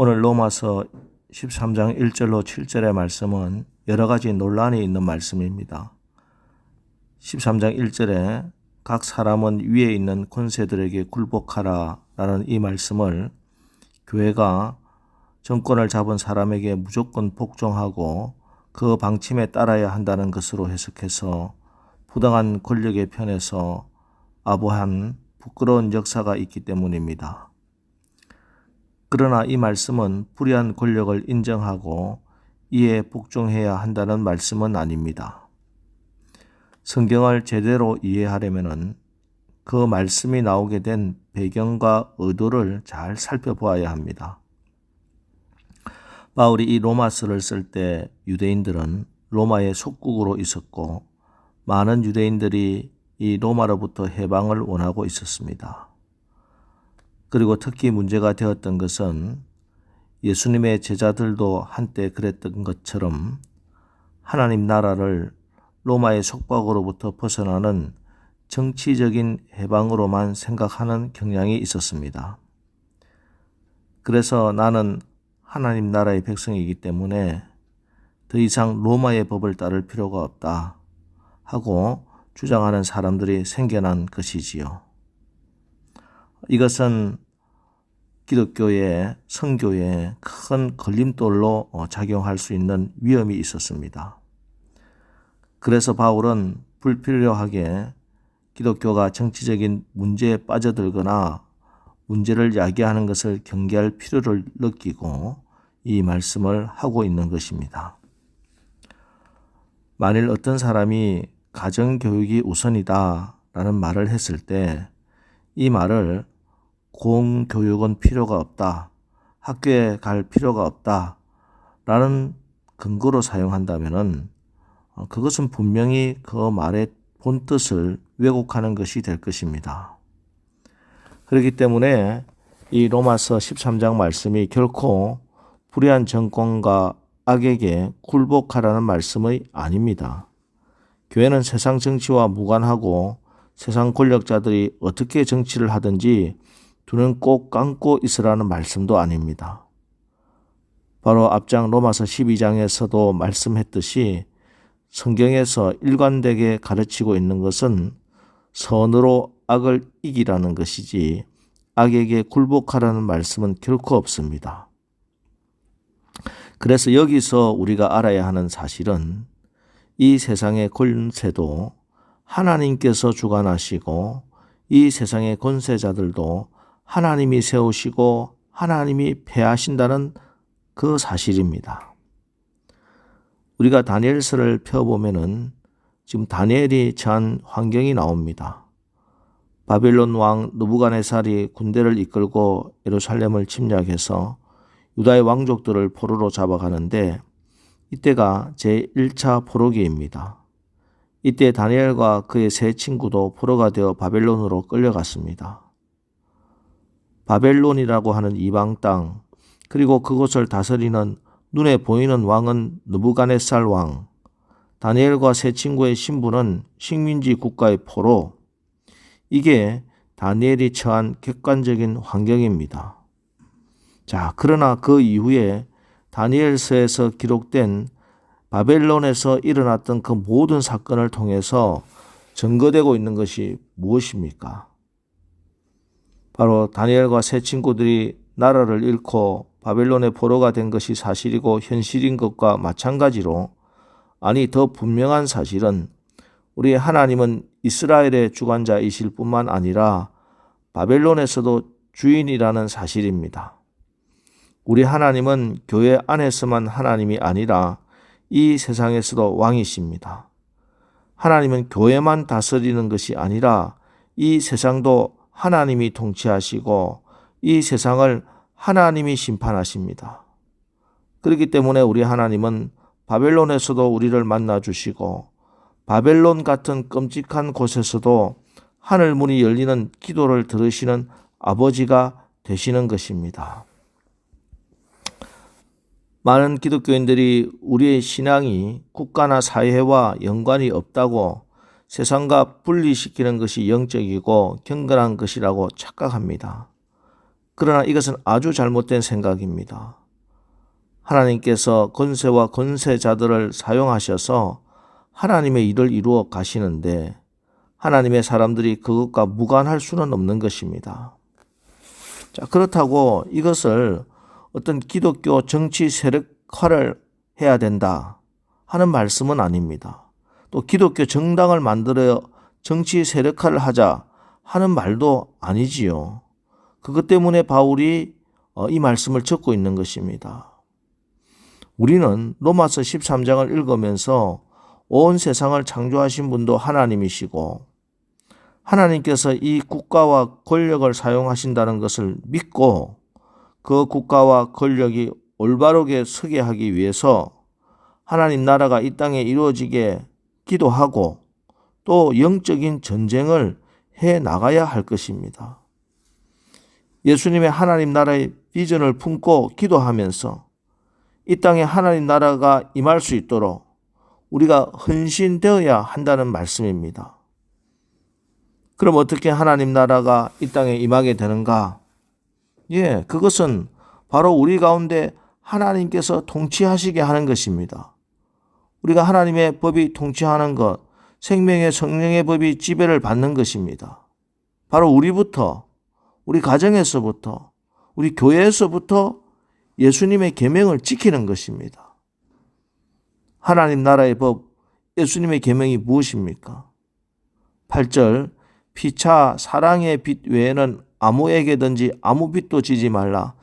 오늘 로마서 13장 1절로 7절의 말씀은 여러 가지 논란이 있는 말씀입니다. 13장 1절에 각 사람은 위에 있는 권세들에게 굴복하라 라는 이 말씀을 교회가 정권을 잡은 사람에게 무조건 복종하고 그 방침에 따라야 한다는 것으로 해석해서 부당한 권력의 편에서 아부한 부끄러운 역사가 있기 때문입니다. 그러나 이 말씀은 불의한 권력을 인정하고 이에 복종해야 한다는 말씀은 아닙니다. 성경을 제대로 이해하려면 그 말씀이 나오게 된 배경과 의도를 잘 살펴보아야 합니다. 바울이 이 로마서를 쓸 때 유대인들은 로마의 속국으로 있었고 많은 유대인들이 이 로마로부터 해방을 원하고 있었습니다. 그리고 특히 문제가 되었던 것은 예수님의 제자들도 한때 그랬던 것처럼 하나님 나라를 로마의 속박으로부터 벗어나는 정치적인 해방으로만 생각하는 경향이 있었습니다. 그래서 나는 하나님 나라의 백성이기 때문에 더 이상 로마의 법을 따를 필요가 없다 하고 주장하는 사람들이 생겨난 것이지요. 이것은 기독교의 선교에 큰 걸림돌로 작용할 수 있는 위험이 있었습니다. 그래서 바울은 불필요하게 기독교가 정치적인 문제에 빠져들거나 문제를 야기하는 것을 경계할 필요를 느끼고 이 말씀을 하고 있는 것입니다. 만일 어떤 사람이 가정교육이 우선이다 라는 말을 했을 때 이 말을 공교육은 필요가 없다, 학교에 갈 필요가 없다 라는 근거로 사용한다면 그것은 분명히 그 말의 본뜻을 왜곡하는 것이 될 것입니다. 그렇기 때문에 이 로마서 13장 말씀이 결코 불의한 정권과 악에게 굴복하라는 말씀이 아닙니다. 교회는 세상 정치와 무관하고 세상 권력자들이 어떻게 정치를 하든지 두 눈 꼭 감고 있으라는 말씀도 아닙니다. 바로 앞장 로마서 12장에서도 말씀했듯이 성경에서 일관되게 가르치고 있는 것은 선으로 악을 이기라는 것이지 악에게 굴복하라는 말씀은 결코 없습니다. 그래서 여기서 우리가 알아야 하는 사실은 이 세상의 권세도 하나님께서 주관하시고 이 세상의 권세자들도 하나님이 세우시고 하나님이 폐하신다는 그 사실입니다. 우리가 다니엘서를 펴보면은 지금 다니엘이 처한 환경이 나옵니다. 바벨론 왕 느부갓네살이 군대를 이끌고 예루살렘을 침략해서 유다의 왕족들을 포로로 잡아가는데 이때가 제1차 포로기입니다. 이때 다니엘과 그의 세 친구도 포로가 되어 바벨론으로 끌려갔습니다. 바벨론이라고 하는 이방 땅, 그리고 그곳을 다스리는 눈에 보이는 왕은 느부갓네살 왕, 다니엘과 세 친구의 신부는 식민지 국가의 포로, 이게 다니엘이 처한 객관적인 환경입니다. 자, 그러나 그 이후에 다니엘서에서 기록된 바벨론에서 일어났던 그 모든 사건을 통해서 증거되고 있는 것이 무엇입니까? 바로 다니엘과 세 친구들이 나라를 잃고 바벨론의 포로가 된 것이 사실이고 현실인 것과 마찬가지로, 아니 더 분명한 사실은 우리 하나님은 이스라엘의 주관자이실 뿐만 아니라 바벨론에서도 주인이라는 사실입니다. 우리 하나님은 교회 안에서만 하나님이 아니라 이 세상에서도 왕이십니다. 하나님은 교회만 다스리는 것이 아니라 이 세상도 하나님이 통치하시고 이 세상을 하나님이 심판하십니다. 그렇기 때문에 우리 하나님은 바벨론에서도 우리를 만나주시고 바벨론 같은 끔찍한 곳에서도 하늘 문이 열리는 기도를 들으시는 아버지가 되시는 것입니다. 많은 기독교인들이 우리의 신앙이 국가나 사회와 연관이 없다고 세상과 분리시키는 것이 영적이고 경건한 것이라고 착각합니다. 그러나 이것은 아주 잘못된 생각입니다. 하나님께서 권세와 권세자들을 사용하셔서 하나님의 일을 이루어 가시는데 하나님의 사람들이 그것과 무관할 수는 없는 것입니다. 자, 그렇다고 이것을 어떤 기독교 정치 세력화를 해야 된다 하는 말씀은 아닙니다. 또 기독교 정당을 만들어 정치 세력화를 하자 하는 말도 아니지요. 그것 때문에 바울이 이 말씀을 적고 있는 것입니다. 우리는 로마서 13장을 읽으면서 온 세상을 창조하신 분도 하나님이시고 하나님께서 이 국가와 권력을 사용하신다는 것을 믿고 그 국가와 권력이 올바르게 서게 하기 위해서 하나님 나라가 이 땅에 이루어지게 기도하고 또 영적인 전쟁을 해 나가야 할 것입니다. 예수님의 하나님 나라의 비전을 품고 기도하면서 이 땅에 하나님 나라가 임할 수 있도록 우리가 헌신되어야 한다는 말씀입니다. 그럼 어떻게 하나님 나라가 이 땅에 임하게 되는가? 그것은 바로 우리 가운데 하나님께서 통치하시게 하는 것입니다. 우리가 하나님의 법이 통치하는 것, 생명의 성령의 법이 지배를 받는 것입니다. 바로 우리부터, 우리 가정에서부터, 우리 교회에서부터 예수님의 계명을 지키는 것입니다. 하나님 나라의 법, 예수님의 계명이 무엇입니까? 8절, 피차 사랑의 빚 외에는 아무에게든지 아무 빚도 지지 말라.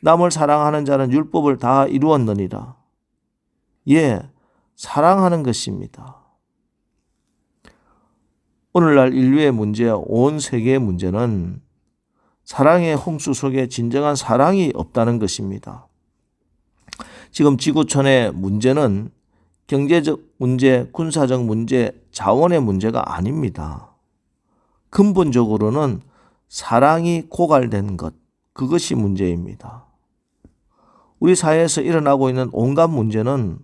남을 사랑하는 자는 율법을 다 이루었느니라. 사랑하는 것입니다. 오늘날 인류의 문제, 온 세계의 문제는 사랑의 홍수 속에 진정한 사랑이 없다는 것입니다. 지금 지구촌의 문제는 경제적 문제, 군사적 문제, 자원의 문제가 아닙니다. 근본적으로는 사랑이 고갈된 것, 그것이 문제입니다. 우리 사회에서 일어나고 있는 온갖 문제는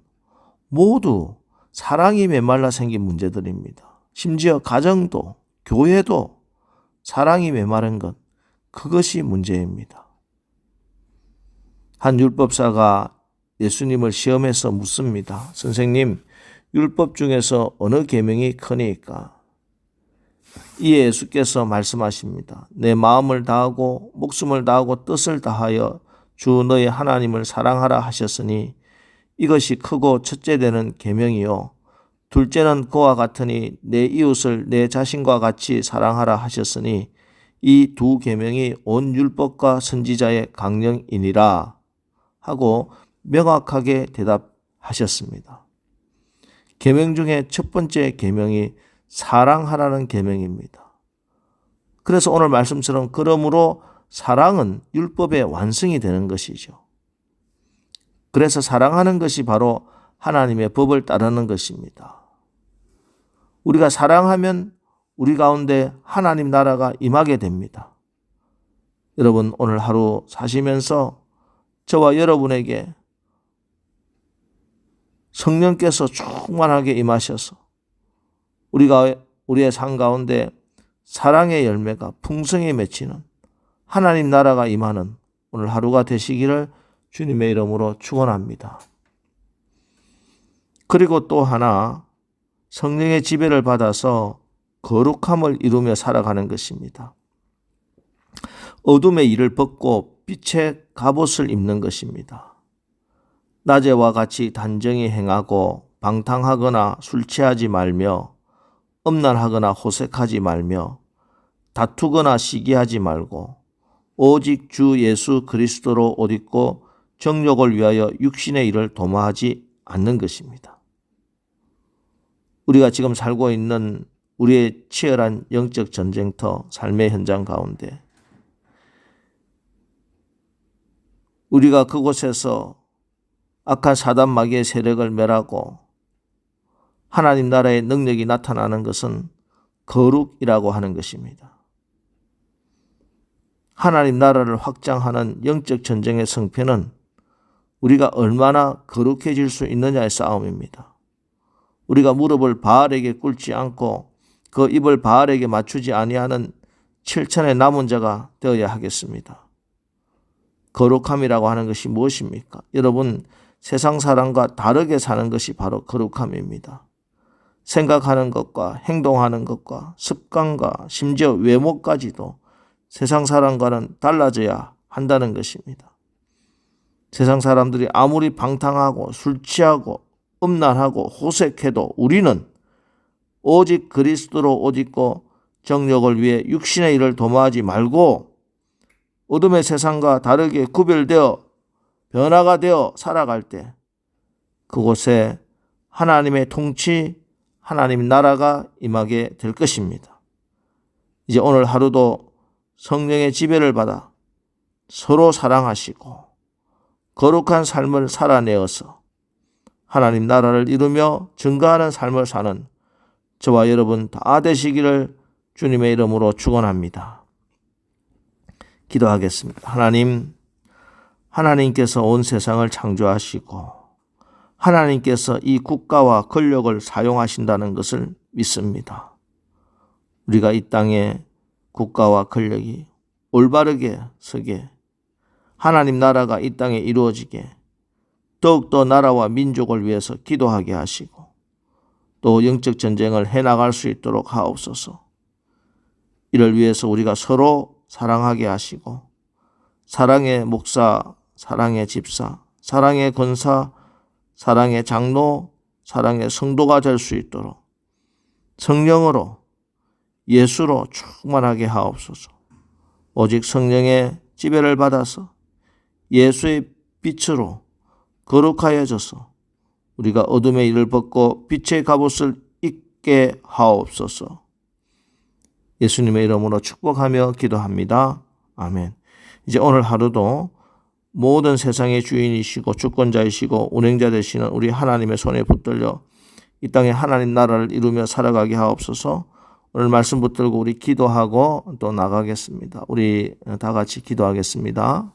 모두 사랑이 메말라 생긴 문제들입니다. 심지어 가정도, 교회도 사랑이 메마른 것, 그것이 문제입니다. 한 율법사가 예수님을 시험해서 묻습니다. 선생님, 율법 중에서 어느 계명이 크니까? 이에 예수께서 말씀하십니다. 내 마음을 다하고 목숨을 다하고 뜻을 다하여 주 너의 하나님을 사랑하라 하셨으니 이것이 크고 첫째 되는 계명이요 둘째는 그와 같으니 내 이웃을 내 자신과 같이 사랑하라 하셨으니 이 두 계명이 온 율법과 선지자의 강령이니라 하고 명확하게 대답하셨습니다. 계명 중에 첫 번째 계명이 사랑하라는 계명입니다. 그래서 오늘 말씀처럼 그러므로 사랑은 율법의 완성이 되는 것이죠. 그래서 사랑하는 것이 바로 하나님의 법을 따르는 것입니다. 우리가 사랑하면 우리 가운데 하나님 나라가 임하게 됩니다. 여러분 오늘 하루 사시면서 저와 여러분에게 성령께서 충만하게 임하셔서 우리의 삶 가운데 사랑의 열매가 풍성히 맺히는 하나님 나라가 임하는 오늘 하루가 되시기를 주님의 이름으로 축원합니다. 그리고 또 하나 성령의 지배를 받아서 거룩함을 이루며 살아가는 것입니다. 어둠의 일을 벗고 빛의 갑옷을 입는 것입니다. 낮에와 같이 단정히 행하고 방탕하거나 술 취하지 말며 음란하거나 호색하지 말며 다투거나 시기하지 말고 오직 주 예수 그리스도로 옷 입고 정욕을 위하여 육신의 일을 도모하지 않는 것입니다. 우리가 지금 살고 있는 우리의 치열한 영적 전쟁터 삶의 현장 가운데 우리가 그곳에서 악한 사단 마귀의 세력을 멸하고 하나님 나라의 능력이 나타나는 것은 거룩이라고 하는 것입니다. 하나님 나라를 확장하는 영적 전쟁의 승패는 우리가 얼마나 거룩해질 수 있느냐의 싸움입니다. 우리가 무릎을 바알에게 꿇지 않고 그 입을 바알에게 맞추지 아니하는 7천의 남은 자가 되어야 하겠습니다. 거룩함이라고 하는 것이 무엇입니까? 여러분, 세상 사람과 다르게 사는 것이 바로 거룩함입니다. 생각하는 것과 행동하는 것과 습관과 심지어 외모까지도 세상 사람과는 달라져야 한다는 것입니다. 세상 사람들이 아무리 방탕하고 술 취하고 음란하고 호색해도 우리는 오직 그리스도로 옷 입고 정욕을 위해 육신의 일을 도모하지 말고 어둠의 세상과 다르게 구별되어 변화가 되어 살아갈 때 그곳에 하나님의 통치, 하나님 나라가 임하게 될 것입니다. 이제 오늘 하루도 성령의 지배를 받아 서로 사랑하시고 거룩한 삶을 살아내어서 하나님 나라를 이루며 증거하는 삶을 사는 저와 여러분 다 되시기를 주님의 이름으로 축원합니다. 기도하겠습니다. 하나님께서 온 세상을 창조하시고 하나님께서 이 국가와 권력을 사용하신다는 것을 믿습니다. 우리가 이 땅에 국가와 권력이 올바르게 서게 하나님 나라가 이 땅에 이루어지게 더욱더 나라와 민족을 위해서 기도하게 하시고 또 영적 전쟁을 해나갈 수 있도록 하옵소서. 이를 위해서 우리가 서로 사랑하게 하시고 사랑의 목사, 사랑의 집사, 사랑의 권사, 사랑의 장로, 사랑의 성도가 될 수 있도록 성령으로 예수로 충만하게 하옵소서. 오직 성령의 지배를 받아서 예수의 빛으로 거룩하여져서 우리가 어둠의 일을 벗고 빛의 갑옷을 입게 하옵소서. 예수님의 이름으로 축복하며 기도합니다. 아멘. 이제 오늘 하루도 모든 세상의 주인이시고 주권자이시고 운행자 되시는 우리 하나님의 손에 붙들려 이 땅에 하나님 나라를 이루며 살아가게 하옵소서. 오늘 말씀 붙들고 우리 기도하고 또 나가겠습니다. 우리 다 같이 기도하겠습니다.